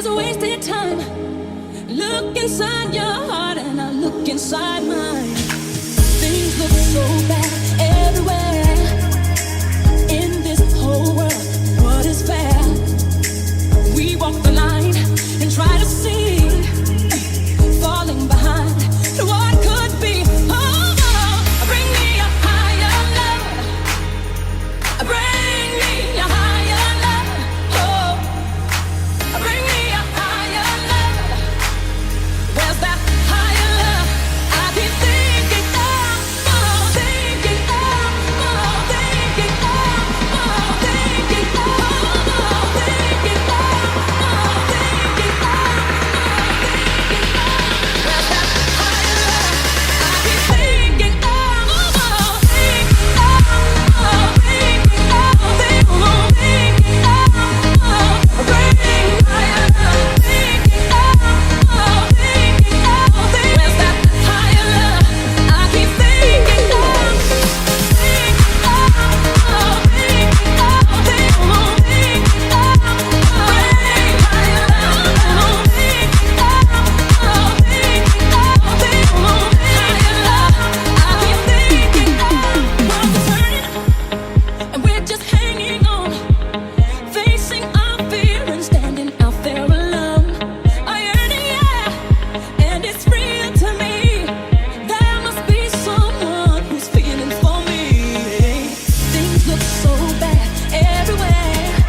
is wasted time. Look inside your heart and I look inside mine. Things look so bad everywhere in this whole world. What is fair? We walk the line and try to see, falling behind what could be. Oh, bring me a higher love. Bring me a higher love. Oh, bring me a higher love. Where's that higher love? I keep thinking of, thinking of, thinking of, thinking of, thinking of, thinking of, thinking of. Where's that higher love? I keep thinking of, thinking of, thinking of, thinking of, thinking of. Bring higher love. Thinking of, thinking of, thinking. Where's that higher love? I keep thinking of, thinking of, thinking of, thinking of, thinking of. Bring higher love. Thinking of, thinking of, thinking of, higher love. I keep thinking of. World's turning and we're just hanging on, facing our fear and standing out there alone. I yearn, yeah, and it's real to me. There must be someone who's feeling for me. Things look so bad everywhere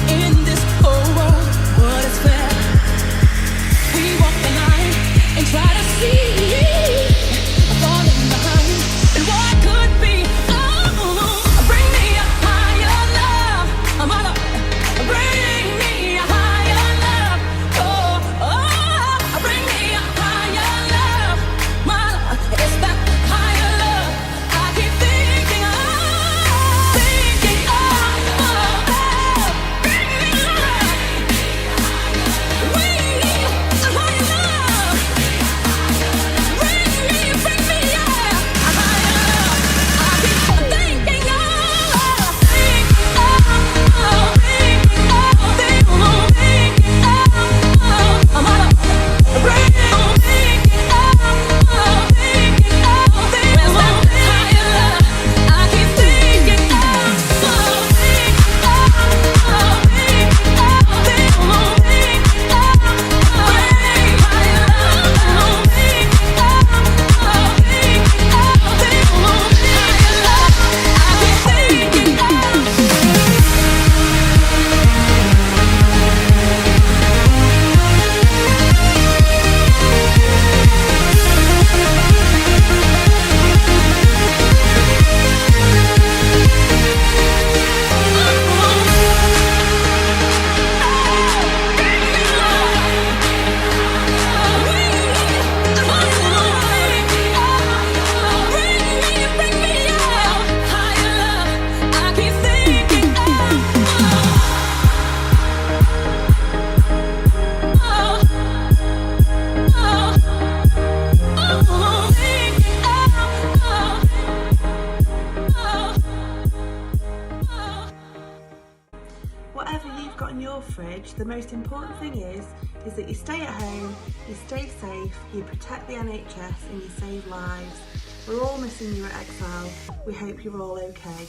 in this whole world. What is fair? We walk the line and try to see, falling behind and what could be. Oh, bring me a higher love. Mother, bring me a higher love. Oh, bring me a higher love. Mother, it's that higher love I keep thinking of, thinking of. Bring me a higher love. Bring me a higher love. Bring me, yeah, a higher love. I keep thinking of, thinking of, thinking of, thinking of, thinking of. Mother, bring me, thinking of, thinking of, thinking. Where's that higher love? I keep thinking of, thinking of, thinking of, thinking of, thinking of. Bring higher love. Thinking of, thinking of, thinking of, higher love. I keep thinking of. Whatever you've got in your fridge, the most important thing is that you stay at home, you stay safe, you protect the NHS and you save lives. We're all missing you at Exile. We hope you're all okay.